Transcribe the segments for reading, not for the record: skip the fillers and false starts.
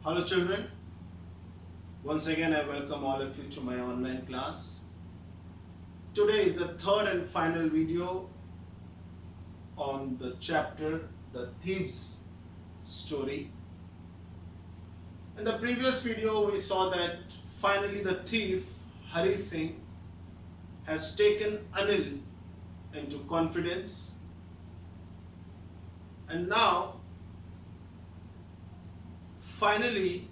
Hello children, once again I welcome all of you to my online class. Today is the third and final video on the chapter The Thieves Story. In the previous video we saw that finally the thief Hari Singh has taken Anil into confidence, and now finally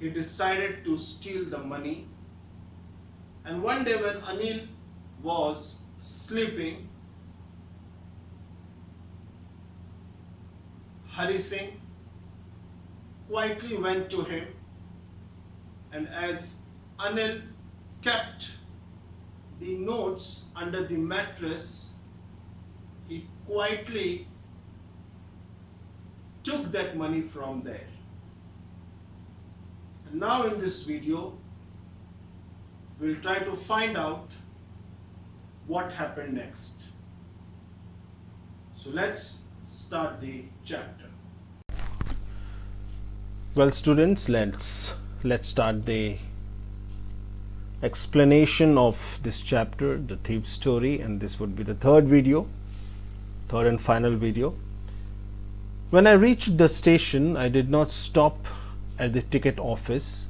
he decided to steal the money. And one day when Anil was sleeping, Hari Singh quietly went to him, and as Anil kept the notes under the mattress, he quietly took that money from there. And now in this video, we'll try to find out what happened next. So let's start the chapter. Well, students, let's start the explanation of this chapter, The Thief's Story, and this would be the third and final video. When I reached the station, I did not stop at the ticket office.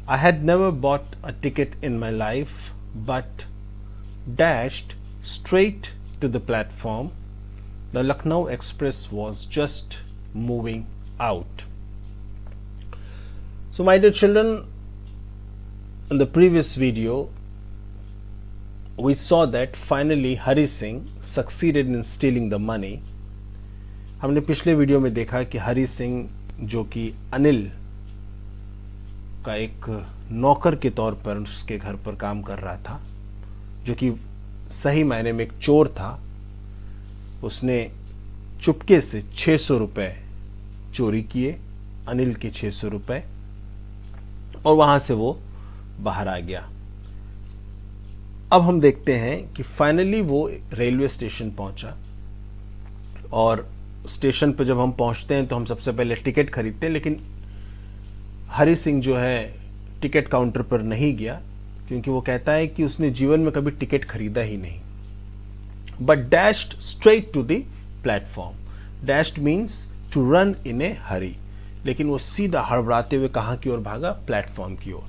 I had never bought a ticket in my life, but dashed straight to the platform. The Lucknow Express was just moving out. So, my dear children, in the previous video, we saw that finally Hari Singh succeeded in stealing the money. हमने पिछले video में देखा कि हरि सिंह जो कि अनिल का एक नौकर के तौर पर उसके घर पर काम कर रहा था, जो कि सही मायने में एक चोर था, उसने चुपके से 600 रुपये चोरी किए, अनिल के 600 रुपये, और वहाँ से वो बाहर आ गया. अब हम देखते हैं कि फाइनली वो रेलवे स्टेशन पहुँचा, और स्टेशन पे जब हम पहुंचते हैं तो हम सबसे पहले टिकट खरीदते हैं, लेकिन हरि सिंह जो है टिकट काउंटर पर नहीं गया, क्योंकि वो कहता है कि उसने जीवन में कभी टिकट खरीदा ही नहीं. But dashed straight to the platform. Dashed means to run in a hurry, लेकिन वो सीधा हड़बड़ाते हुए कहाँ की ओर भागा? प्लेटफॉर्म की ओर.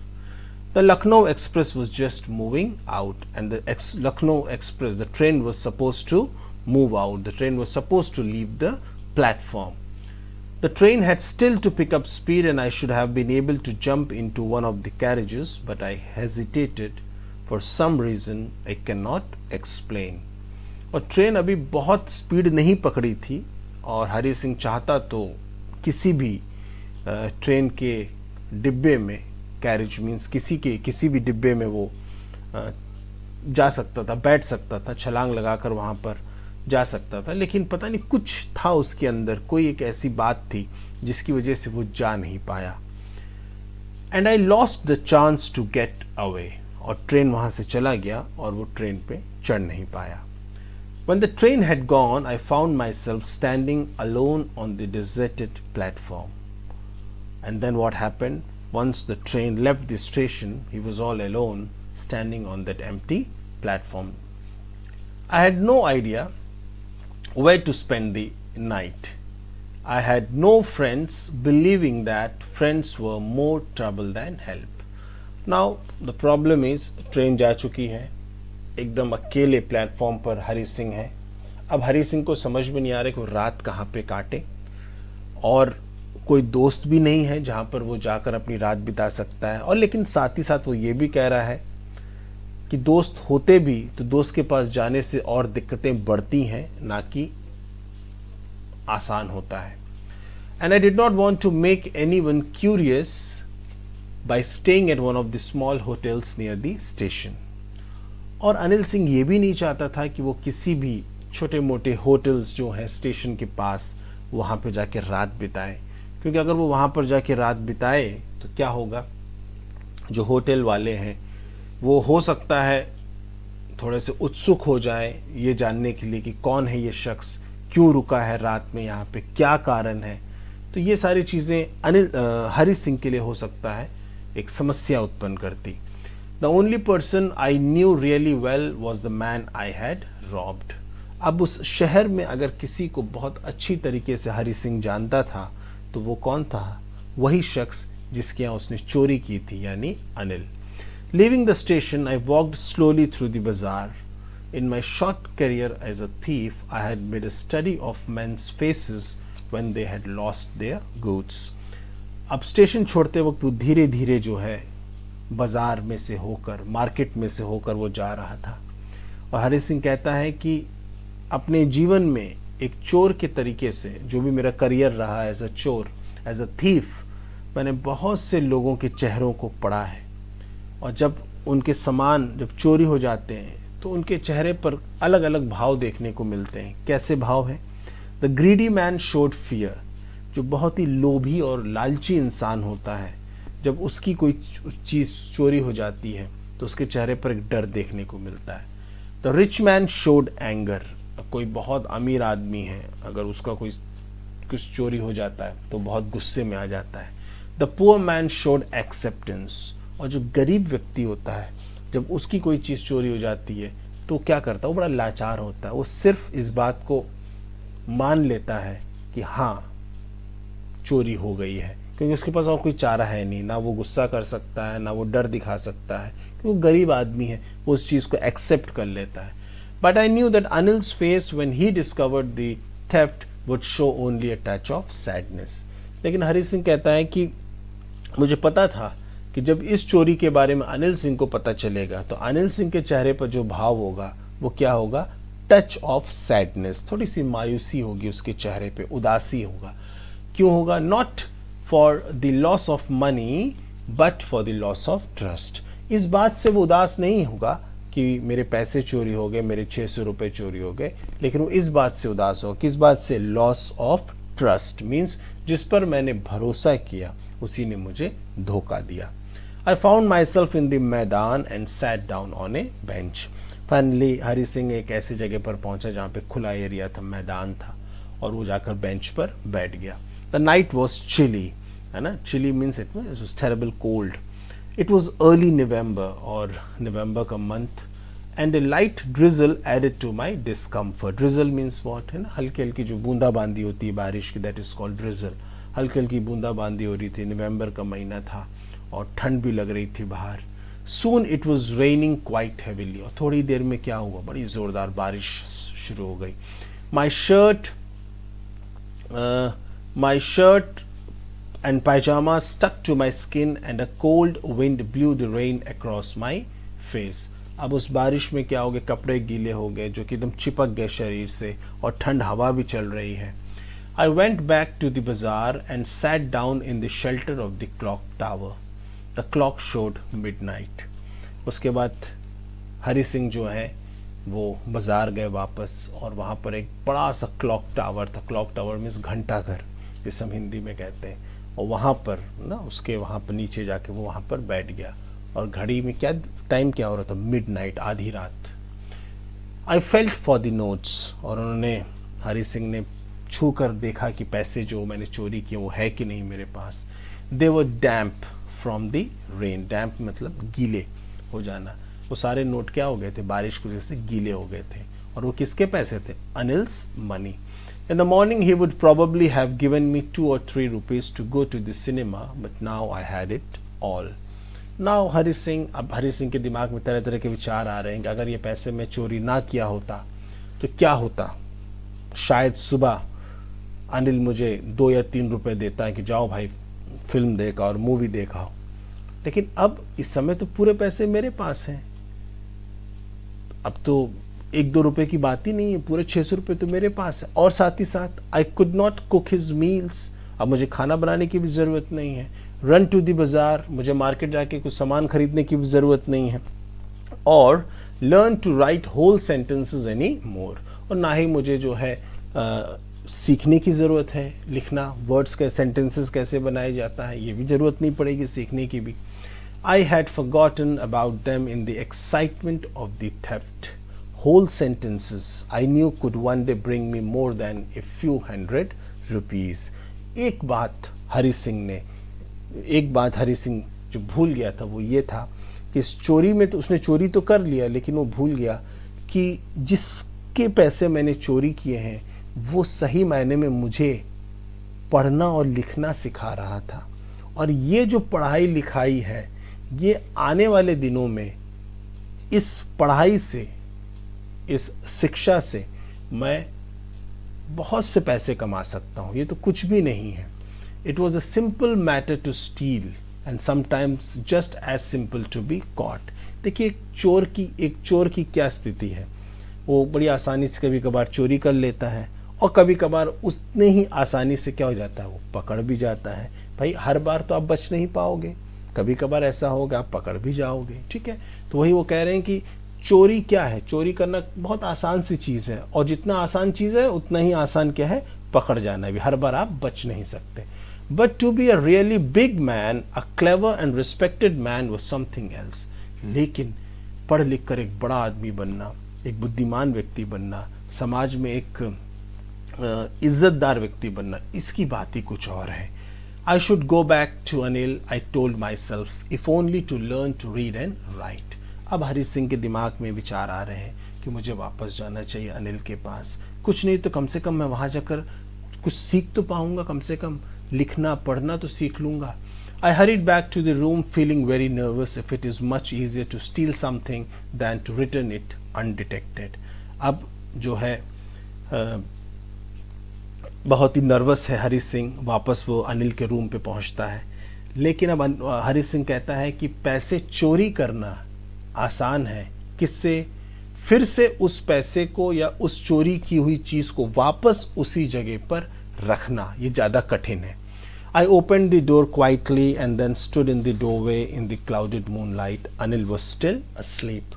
The Lucknow Express was just moving out, and the Lucknow Express, the train was suppose to move out. The train was supposed to leave the platform. The train had still to pick up speed, and I should have been able to jump into one of the carriages, but I hesitated for some reason I cannot explain. और train अभी बहुत speed नहीं पकड़ी थी, और हरि सिंह चाहता तो किसी भी ट्रेन के डिब्बे में, कैरेज मीन्स किसी भी डिब्बे में वो जा सकता था, बैठ सकता था, छलांग लगाकर वहाँ पर जा सकता था, लेकिन पता नहीं कुछ था उसके अंदर, कोई एक ऐसी बात थी जिसकी वजह से वो जा नहीं पाया. And I lost the chance to get away, और ट्रेन वहाँ से चला गया और वो ट्रेन पे चढ़ नहीं पाया. When the train had gone, I found myself standing alone on the deserted platform. And then what happened? Once the train left the station, he was all alone, standing on that empty platform. I had no idea where to spend the night. I had no friends, believing that friends were more trouble than help. Now the problem is, train जा चुकी है, एकदम अकेले platform पर हरि सिंह है. अब हरि सिंह को समझ में नहीं आ रहा कि वो रात कहाँ पे काटे, और कोई दोस्त भी नहीं है जहाँ पर वो जाकर अपनी रात बिता सकता है. और लेकिन साथ ही साथ वो ये भी कह रहा है कि दोस्त होते भी तो दोस्त के पास जाने से और दिक्कतें बढ़ती हैं, ना कि आसान होता है. And I did not want to make anyone curious by staying at one of the small hotels near the station. और अनिल सिंह ये भी नहीं चाहता था कि वो किसी भी छोटे मोटे होटल्स जो हैं स्टेशन के पास, वहाँ पर जाके रात बिताए, क्योंकि अगर वो वहाँ पर जाके रात बिताए तो क्या होगा? जो होटल वाले हैं वो हो सकता है थोड़े से उत्सुक हो जाए ये जानने के लिए कि कौन है ये शख्स, क्यों रुका है रात में यहाँ पे, क्या कारण है, तो ये सारी चीज़ें हरि सिंह के लिए हो सकता है एक समस्या उत्पन्न करती। The only person I knew really well was the man I had robbed. अब उस शहर में अगर किसी को बहुत अच्छी तरीके से हरि सिंह जानता था तो वो कौन था? वही शख्स जिसके यहाँ उसने चोरी की थी, यानी Anil. Leaving the station I walked slowly through the बाजार। In my short career as a thief, I had made a study of men's faces when they had lost their goods. अब स्टेशन छोड़ते वक्त वो धीरे धीरे जो है बाजार में से होकर, मार्केट में से होकर वो जा रहा था। और हरि सिंह कहता है कि अपने जीवन में एक चोर के तरीके से, जो भी मेरा करियर रहा एज अ चोर, एज अ थीफ, मैंने बहुत से लोगों के चेहरों को पढ़ा है। और जब उनके सामान जब चोरी हो जाते हैं तो उनके चेहरे पर अलग अलग भाव देखने को मिलते हैं। कैसे भाव हैं? The greedy man showed fear. जो बहुत ही लोभी और लालची इंसान होता है, जब उसकी कोई चीज़ चोरी हो जाती है तो उसके चेहरे पर एक डर देखने को मिलता है। The rich man showed anger. कोई बहुत अमीर आदमी है, अगर उसका कोई कुछ चोरी हो जाता है तो बहुत गुस्से में आ जाता है। The poor man showed acceptance. और जो गरीब व्यक्ति होता है, जब उसकी कोई चीज़ चोरी हो जाती है तो क्या करता है? वो बड़ा लाचार होता है। वो सिर्फ इस बात को मान लेता है कि हाँ चोरी हो गई है, क्योंकि उसके पास और कोई चारा है नहीं। ना वो गुस्सा कर सकता है, ना वो डर दिखा सकता है, क्योंकि वो गरीब आदमी है, वो उस चीज़ को एक्सेप्ट कर लेता है। But I knew that Anil's face when he discovered the theft would show only a touch of sadness. लेकिन हरि सिंह कहता है कि मुझे पता था कि जब इस चोरी के बारे में अनिल सिंह को पता चलेगा तो अनिल सिंह के चेहरे पर जो भाव होगा वो क्या होगा? Touch of sadness. थोड़ी सी मायूसी होगी उसके चेहरे पे, उदासी होगा। क्यों होगा? Not for the loss of money but for the loss of trust. इस बात से वो उदास नहीं होगा कि मेरे पैसे चोरी हो गए, मेरे 600 रुपये चोरी हो गए, लेकिन वो इस बात से उदास होगा। किस बात से? लॉस ऑफ ट्रस्ट मीन्स जिस पर मैंने भरोसा किया उसी ने मुझे धोखा दिया। I found myself in the मैदान and sat down on a bench. Finally, Hari Singh एक ऐसी जगह पर पहुंचा जहाँ पे खुला एरिया था, मैदान था, और वो जाकर बेंच पर बैठ गया। The night was chilly, है ना? Chilly means it was terrible cold. It was early November और नवंबर का month, and a light drizzle added to my discomfort. Drizzle means what? है ना? हल्की हल्की जो बूंदाबांदी होती है बारिश की, that is called drizzle. हल्की हल्की बूंदाबांदी हो रही थी, नवंबर का महीना था और ठंड भी लग रही थी बाहर। Soon it was raining quite heavily. और थोड़ी देर में क्या हुआ? बड़ी ज़ोरदार बारिश शुरू हो गई। My shirt and pajamas stuck to my skin and a cold wind blew the rain across my face. अब उस बारिश में क्या हो गया? कपड़े गीले हो गए जो कि एकदम चिपक गए शरीर से, और ठंड हवा भी चल रही है। I went back to the bazaar and sat down in the shelter of the clock tower. The clock showed midnight. उसके बाद हरि सिंह जो है वो बाज़ार गए वापस, और वहाँ पर एक बड़ा सा क्लॉक टावर था। क्लॉक टावर मीन्स घंटा घर, जिसे हम हिंदी में कहते हैं। और वहाँ पर ना, उसके वहाँ पर नीचे जाके वो वहाँ पर बैठ गया, और घड़ी में क्या टाइम क्या हो रहा था? मिडनाइट, आधी रात। I felt for the notes. और उन्होंने, हरि सिंह ने छू कर देखा कि पैसे जो मैंने चोरी किए वो है कि नहीं मेरे पास। दे वर डैम्प फ्रॉम द रेन। डैम्प मतलब गीले हो जाना। वो सारे नोट क्या हो गए थे? बारिश की वजह से गीले हो गए थे। और वो किसके पैसे थे? Anil's money. In the morning he would probably have given me 2 or 3 rupees to go to the cinema, but now I had it all. Now Hari Singh, अब हरि सिंह के दिमाग में तरह तरह के विचार आ रहे हैं कि अगर ये पैसे मैं चोरी ना किया होता तो क्या होता? शायद सुबह अनिल मुझे 2 या 3 रुपए देता है कि जाओ भाई फिल्म देखा और मूवी देखा हो, लेकिन अब इस समय तो पूरे पैसे मेरे पास हैं। अब तो 1-2 रुपए की बात ही नहीं है, पूरे 600 रुपये तो मेरे पास है। और साथ ही साथ I could not cook his meals. अब मुझे खाना बनाने की भी ज़रूरत नहीं है। रन टू द बाज़ार, मुझे मार्केट जाके कुछ सामान खरीदने की भी ज़रूरत नहीं है। और learn to write whole sentences any more. और ना ही मुझे जो है सीखने की ज़रूरत है, लिखना, वर्ड्स के सेंटेंसेस कैसे बनाया जाता है, ये भी ज़रूरत नहीं पड़ेगी सीखने की भी। I had forgotten about them in the excitement of the theft. Whole sentences I knew could one day bring me more than a few 100 rupees। एक बात हरि सिंह जो भूल गया था वो ये था कि इस चोरी में तो उसने चोरी तो कर लिया, लेकिन वो भूल गया कि जिसके पैसे मैंने चोरी किए हैं वो सही मायने में मुझे पढ़ना और लिखना सिखा रहा था। और ये जो पढ़ाई लिखाई है, ये आने वाले दिनों में इस पढ़ाई से, इस शिक्षा से मैं बहुत से पैसे कमा सकता हूँ। ये तो कुछ भी नहीं है। It was a simple matter to steal and sometimes just as simple to be caught. देखिए एक चोर की क्या स्थिति है, वो बड़ी आसानी से कभी कभार चोरी कर लेता है और कभी कभार उतने ही आसानी से क्या हो जाता है, वो पकड़ भी जाता है। भाई हर बार तो आप बच नहीं पाओगे, कभी कभार ऐसा होगा आप पकड़ भी जाओगे, ठीक है। तो वही वो कह रहे हैं कि चोरी क्या है, चोरी करना बहुत आसान सी चीज़ है, और जितना आसान चीज़ है उतना ही आसान क्या है, पकड़ जाना भी। हर बार आप बच नहीं सकते। But to be a really big man, a clever and respected man was something else. लेकिन पढ़ लिख कर एक बड़ा आदमी बनना, एक बुद्धिमान व्यक्ति बनना, समाज में एक इज्जतदार व्यक्ति बनना, इसकी बात ही कुछ और है। I should go back to Anil, I told myself, if only to learn to read and write. अब हरि सिंह के दिमाग में विचार आ रहे हैं कि मुझे वापस जाना चाहिए अनिल के पास। कुछ नहीं तो कम से कम मैं वहाँ जाकर कुछ सीख तो पाऊंगा, कम से कम लिखना पढ़ना तो सीख लूँगा। I hurried back to the room feeling very nervous if it is much easier to steal something than to return it undetected. अब जो है बहुत ही नर्वस है हरि सिंह। वापस वो अनिल के रूम पे पहुंचता है, लेकिन अब हरि सिंह कहता है कि पैसे चोरी करना आसान है, किससे, फिर से उस पैसे को या उस चोरी की हुई चीज़ को वापस उसी जगह पर रखना, ये ज़्यादा कठिन है। I opened the door quietly and then stood in the doorway in the clouded moonlight. Anil was still asleep.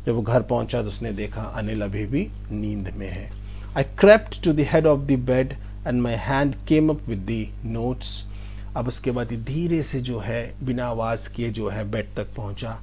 जब वो घर पहुंचा तो उसने देखा अनिल अभी भी नींद में है। I crept to the head of the bed and my hand came up with the notes. अब उसके बाद धीरे से जो है बिना आवाज़ किए जो है बेड तक पहुंचा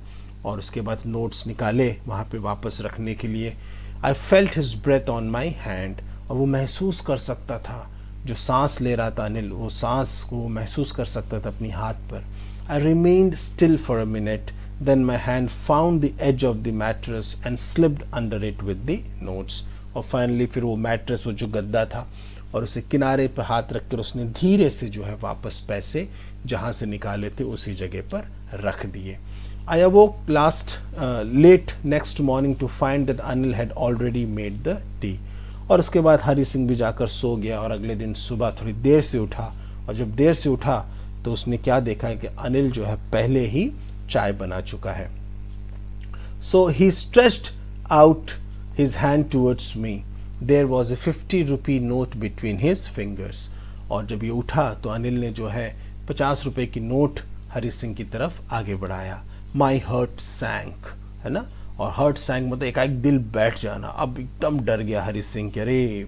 और उसके बाद नोट्स निकाले वहाँ पे वापस रखने के लिए। I felt his breath on my hand. और वो महसूस कर सकता था, जो सांस ले रहा था अनिल, वो सांस को महसूस कर सकता था अपनी हाथ पर। I remained still for a minute, then my hand found the edge of the mattress and slipped under it with the notes. और फाइनली फिर वो मैट्रेस, वो जो गद्दा था, और उसे किनारे पर हाथ रखकर उसने धीरे से जो है वापस पैसे जहाँ से निकाले थे उसी जगह पर रख दिए। I awoke late next morning to find that Anil had already made the tea. और उसके बाद हरि सिंह भी जाकर सो गया और अगले दिन सुबह थोड़ी देर से उठा, और जब देर से उठा तो उसने क्या देखा कि अनिल जो है पहले ही चाय बना चुका है। So he stretched out his hand towards me. There was a 50 rupee note between his fingers. और जब ये उठा तो अनिल ने जो है 50 रुपए की नोट हरि सिंह की तरफ आगे बढ़ाया। My heart sank, है ना, और हर्ट सैंक मतलब एकाएक दिल बैठ जाना। अब एकदम डर गया हरि सिंह कि अरे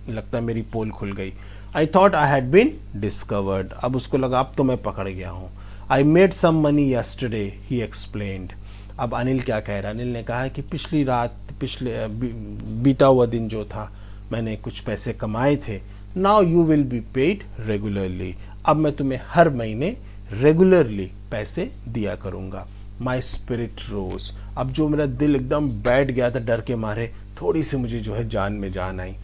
लगता है मेरी पोल खुल गई। I thought I had been discovered. अब उसको लगा अब तो मैं पकड़ गया हूँ। I made some money yesterday, he explained. अब अनिल क्या कह रहा है, अनिल ने कहा कि पिछली रात, बीता हुआ दिन जो था, मैंने कुछ पैसे कमाए थे। Now you will be paid regularly. अब मैं तुम्हें हर महीने रेगुलरली पैसे दिया करूँगा। माई स्पिरिट रोज। अब जो मेरा दिल एकदम बैठ गया था डर के मारे, थोड़ी सी मुझे जो है जान में जान आई।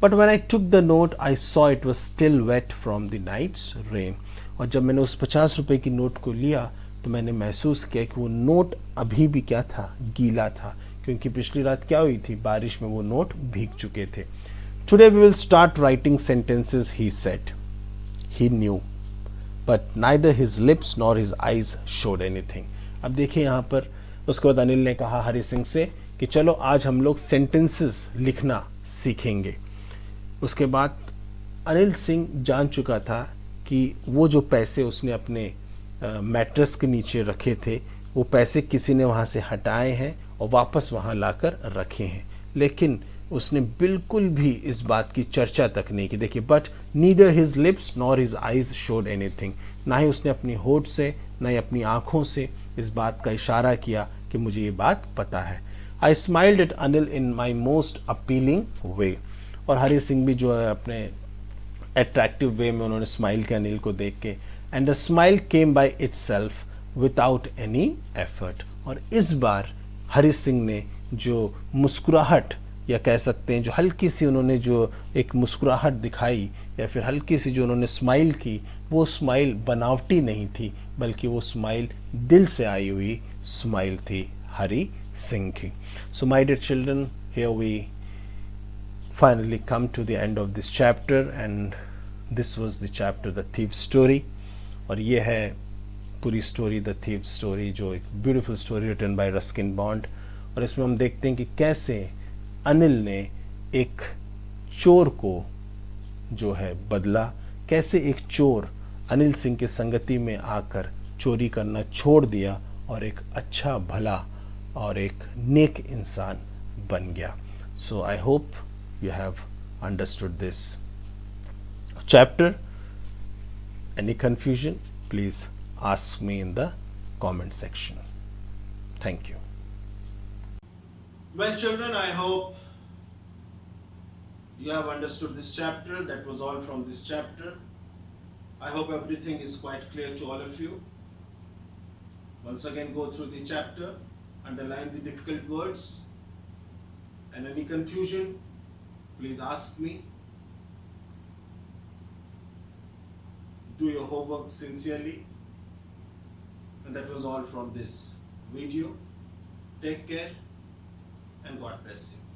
But when I took the note I saw it was still wet from the night's rain. और जब मैंने उस 50 रुपए की नोट को लिया तो मैंने महसूस किया कि वो नोट अभी भी क्या था, गीला था, क्योंकि पिछली रात क्या हुई थी, बारिश में वो नोट भीग चुके थे। Today we will start writing sentences, he said. He knew but neither his lips nor his eyes showed anything. अब देखिए यहाँ पर उसके बाद अनिल ने कहा हरि सिंह से कि चलो आज हम लोग सेंटेंसेस लिखना सीखेंगे। उसके बाद अनिल सिंह जान चुका था कि वो जो पैसे उसने अपने मैट्रेस के नीचे रखे थे, वो पैसे किसी ने वहाँ से हटाए हैं और वापस वहाँ लाकर रखे हैं, लेकिन उसने बिल्कुल भी इस बात की चर्चा तक नहीं की। देखिए, but neither his lips nor his eyes showed anything. ना ही उसने अपनी होठ से, ना ही अपनी आँखों से इस बात का इशारा किया कि मुझे ये बात पता है। I smiled at Anil in my most appealing way. और हरि सिंह भी जो है अपने अट्रैक्टिव वे में उन्होंने स्माइल किया अनिल को देख के, and the smile came by itself without any effort. और इस बार हरी सिंह ने जो मुस्कुराहट, या कह सकते हैं जो हल्की सी उन्होंने जो एक मुस्कुराहट दिखाई, या फिर हल्की सी जो उन्होंने स्माइल की, वो स्माइल बनावटी नहीं थी, बल्कि वो स्माइल दिल से आई हुई स्माइल थी हरी सिंह की। So my dear children, here we finally come to the end of this chapter, and this was the chapter The Thief Story। और ये है पूरी स्टोरी द थीव स्टोरी, जो एक beautiful story written by Ruskin Bond. और इसमें हम देखते हैं कि कैसे अनिल ने एक चोर को जो है बदला, कैसे एक चोर अनिल सिंह की संगति में आकर चोरी करना छोड़ दिया और एक अच्छा भला और एक नेक इंसान बन गया। So I hope you have understood this chapter. Any confusion, please ask me in the comment section. Thank you. Well, children, I hope you have understood this chapter. That was all from this chapter. I hope everything is quite clear to all of you. Once again, go through the chapter, underline the difficult words, and any confusion, please ask me. Do your homework sincerely. And that was all from this video. Take care and God bless you.